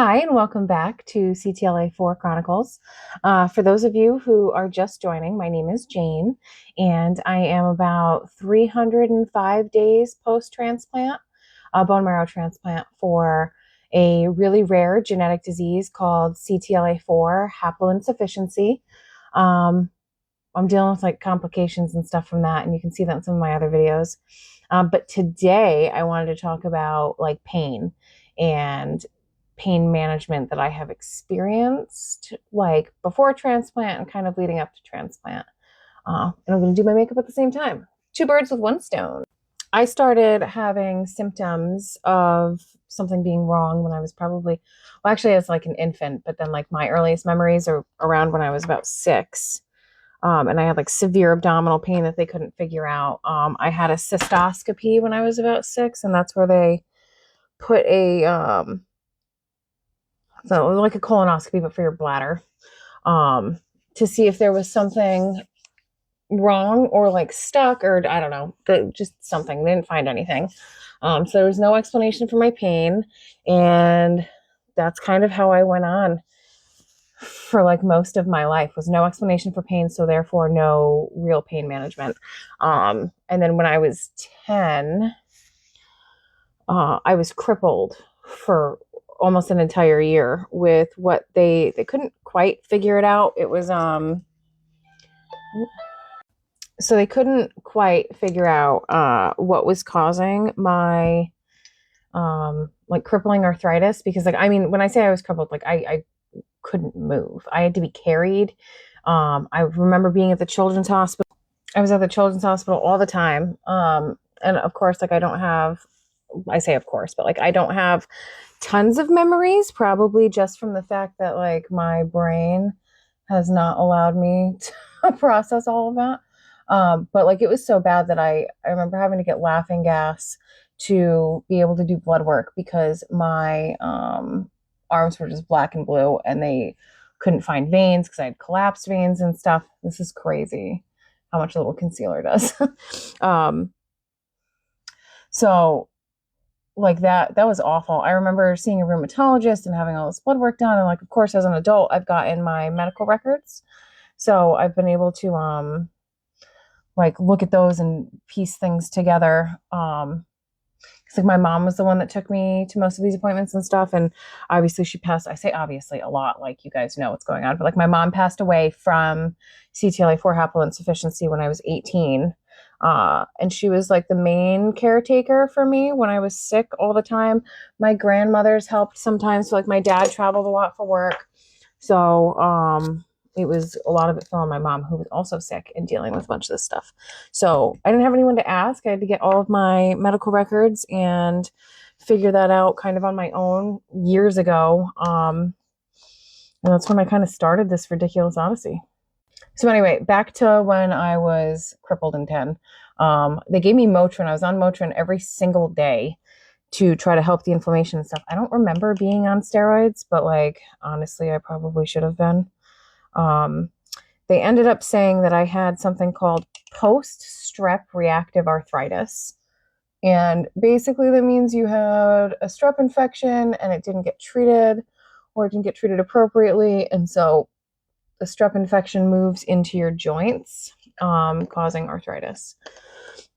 Hi, and welcome back to CTLA4 Chronicles. For those of you who are just joining, my name is Jane, and I am about 305 days post-transplant, a bone marrow transplant for a really rare genetic disease called CTLA4 haploinsufficiency. I'm dealing with like complications and stuff from that, and you can see that in some of my other videos. But today I wanted to talk about like pain and pain management that I have experienced like before transplant and kind of leading up to transplant. And I'm going to do my makeup at the same time. Two birds with one stone. I started having symptoms of something being wrong when I was probably, well, actually, as like an infant, but then like my earliest memories are around when I was about 6. And I had like severe abdominal pain that they couldn't figure out. I had a cystoscopy when I was about 6, and that's where they put so like a colonoscopy, but for your bladder, to see if there was something wrong or like stuck or I don't know, just something. They didn't find anything. So there was no explanation for my pain, and that's kind of how I went on for like most of my life. Was no explanation for pain, so therefore no real pain management. And then when I was 10, I was crippled for almost an entire year with what they couldn't quite figure it out. It was so they couldn't quite figure out what was causing my like crippling arthritis, because like I mean when I say I was crippled, like I couldn't move. I had to be carried. I remember being at the children's hospital. I was at the children's hospital all the time. And of course, like I say of course, but like I don't have tons of memories, probably just from the fact that like my brain has not allowed me to process all of that. But like it was so bad that I remember having to get laughing gas to be able to do blood work because my arms were just black and blue and they couldn't find veins because I had collapsed veins and stuff. This is crazy how much a little concealer does. um, so like that was awful. I remember seeing a rheumatologist and having all this blood work done. And like, of course, as an adult, I've gotten my medical records. So I've been able to like look at those and piece things together. Because like my mom was the one that took me to most of these appointments and stuff. And obviously she passed, I say obviously a lot, like you guys know what's going on. But like my mom passed away from CTLA4 haploinsufficiency when I was 18. And she was like the main caretaker for me when I was sick all the time. My grandmothers helped sometimes. So like my dad traveled a lot for work. So it was a lot of it fell on my mom, who was also sick and dealing with a bunch of this stuff. So I didn't have anyone to ask. I had to get all of my medical records and figure that out kind of on my own years ago. And that's when I kind of started this ridiculous odyssey. So anyway, back to when I was crippled in 10. They gave me Motrin. I was on Motrin every single day to try to help the inflammation and stuff. I don't remember being on steroids, but like honestly, I probably should have been. They ended up saying that I had something called post-strep reactive arthritis. And basically that means you had a strep infection and it didn't get treated, or it didn't get treated appropriately. And so the strep infection moves into your joints, causing arthritis.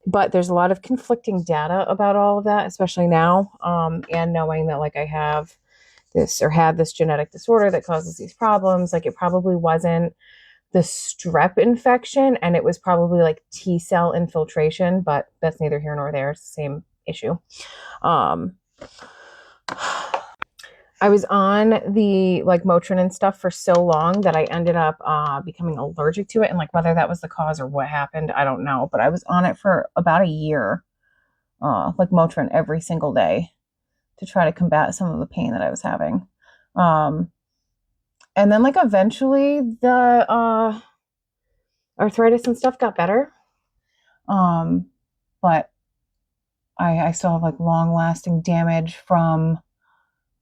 But there's a lot of conflicting data about all of that, especially now, and knowing that like I have this or had this genetic disorder that causes these problems. Like it probably wasn't the strep infection, and it was probably like T cell infiltration, but that's neither here nor there. It's the same issue. I was on the like Motrin and stuff for so long that I ended up becoming allergic to it, and like whether that was the cause or what happened, I don't know. But I was on it for about a year, like Motrin every single day to try to combat some of the pain that I was having. And then like eventually the arthritis and stuff got better. But I still have like long lasting damage from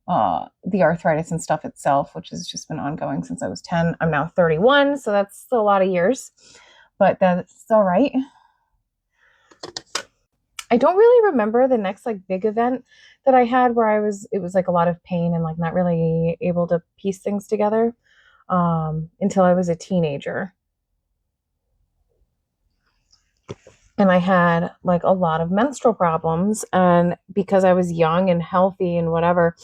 the arthritis and stuff itself, which has just been ongoing since I was 10. I'm now 31, so that's still a lot of years, but that's all right. I don't really remember the next like big event that I had where it was like a lot of pain and like not really able to piece things together until I was a teenager. And I had like a lot of menstrual problems. And because I was young and healthy and whatever,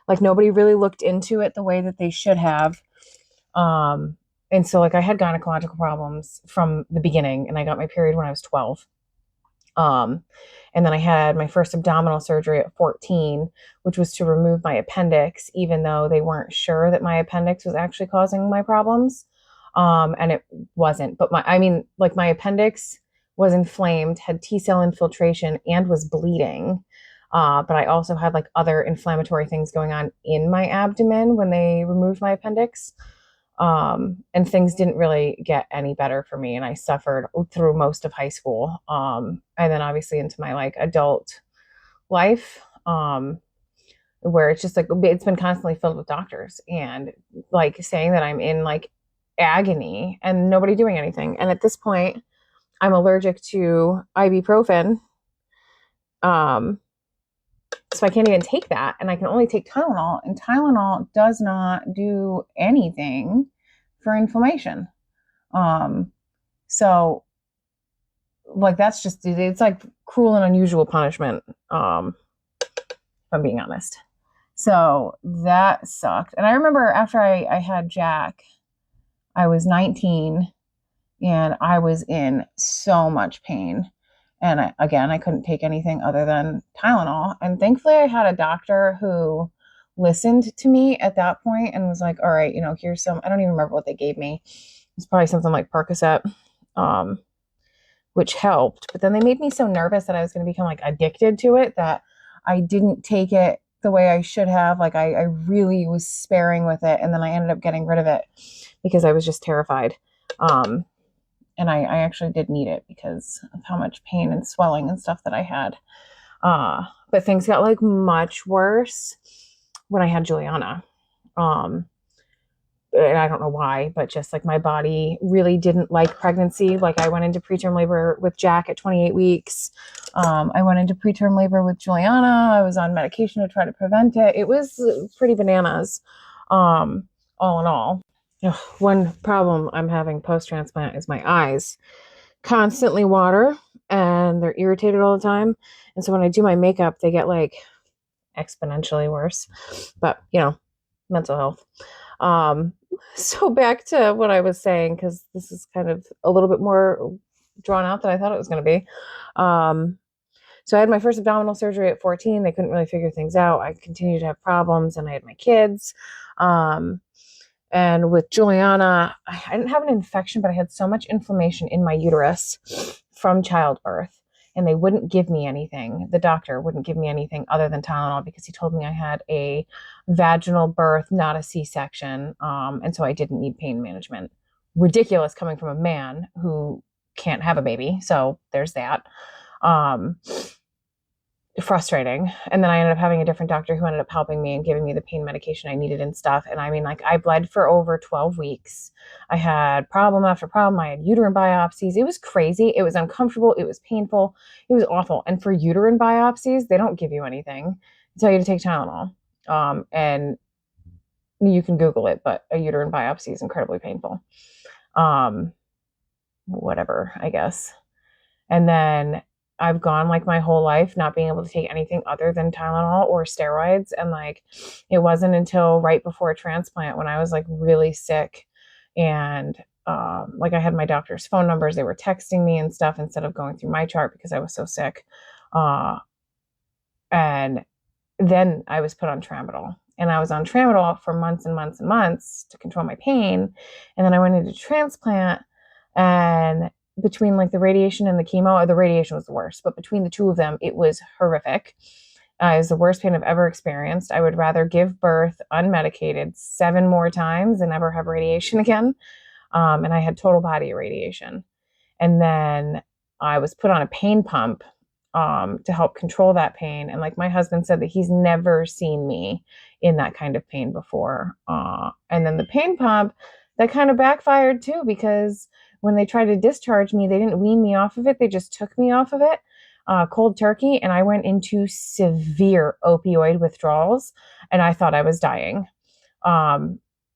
like nobody really looked into it the way that they should have. Um, and so like I had gynecological problems from the beginning, and I got my period when I was 12. Um, and then I had my first abdominal surgery at 14, which was to remove my appendix, even though they weren't sure that my appendix was actually causing my problems. And it wasn't. But I mean, like my appendix was inflamed, had T cell infiltration, and was bleeding. But I also had like other inflammatory things going on in my abdomen when they removed my appendix. And things didn't really get any better for me. And I suffered through most of high school. And then obviously into my like adult life, where it's just like, it's been constantly filled with doctors and like saying that I'm in like agony and nobody doing anything. And at this point, I'm allergic to ibuprofen. Um, so I can't even take that. And I can only take Tylenol. And Tylenol does not do anything for inflammation. Um, so like that's just it's like cruel and unusual punishment, if I'm being honest. So that sucked. And I remember after I had Jack, I was 19 and I was in so much pain. And I couldn't take anything other than Tylenol. And thankfully, I had a doctor who listened to me at that point and was like, all right, here's some, I don't even remember what they gave me. It's probably something like Percocet, which helped. But then they made me so nervous that I was going to become like addicted to it that I didn't take it the way I should have. Like I really was sparing with it. And then I ended up getting rid of it because I was just terrified. And I actually did need it because of how much pain and swelling and stuff that I had. But things got like much worse when I had Juliana. And I don't know why, but just like my body really didn't like pregnancy. Like I went into preterm labor with Jack at 28 weeks. I went into preterm labor with Juliana. I was on medication to try to prevent it. It was pretty bananas, all in all. One problem I'm having post-transplant is my eyes constantly water and they're irritated all the time. And so when I do my makeup, they get like exponentially worse. But, mental health. So back to what I was saying, because this is kind of a little bit more drawn out than I thought it was going to be. So I had my first abdominal surgery at 14. They couldn't really figure things out. I continued to have problems and I had my kids. And with Juliana, I didn't have an infection, but I had so much inflammation in my uterus from childbirth. And they wouldn't give me anything. The doctor wouldn't give me anything other than Tylenol because he told me I had a vaginal birth, not a C-section. And so I didn't need pain management. Ridiculous coming from a man who can't have a baby. So there's that. Frustrating. And then I ended up having a different doctor who ended up helping me and giving me the pain medication I needed and stuff. And I mean, like I bled for over 12 weeks. I had problem after problem. I had uterine biopsies. It was crazy. It was uncomfortable. It was painful. It was awful. And for uterine biopsies, they don't give you anything. They tell you to take Tylenol. And you can Google it, but a uterine biopsy is incredibly painful. Whatever, I guess. And then I've gone like my whole life not being able to take anything other than Tylenol or steroids. And like, it wasn't until right before a transplant when I was like really sick and like I had my doctor's phone numbers. They were texting me and stuff instead of going through my chart because I was so sick. And then I was put on Tramadol. And I was on Tramadol for months and months and months to control my pain. And then I went into transplant, and between like the radiation and the chemo, the radiation was the worst, but between the two of them, it was horrific. It was the worst pain I've ever experienced. I would rather give birth unmedicated 7 more times than ever have radiation again. And I had total body irradiation. And then I was put on a pain pump to help control that pain. And like my husband said that he's never seen me in that kind of pain before. And then the pain pump, that kind of backfired too, because when they tried to discharge me, they didn't wean me off of it. They just took me off of it. cold turkey, and I went into severe opioid withdrawals, and I thought I was dying.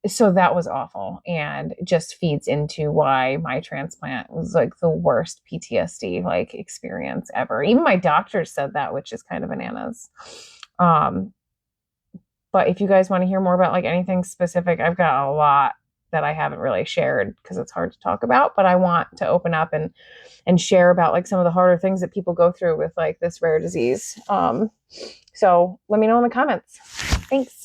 So that was awful, and it just feeds into why my transplant was like the worst PTSD like experience ever. Even my doctor said that, which is kind of bananas. But if you guys want to hear more about like anything specific, I've got a lot that I haven't really shared because it's hard to talk about, but I want to open up and share about like some of the harder things that people go through with like this rare disease. So let me know in the comments. Thanks.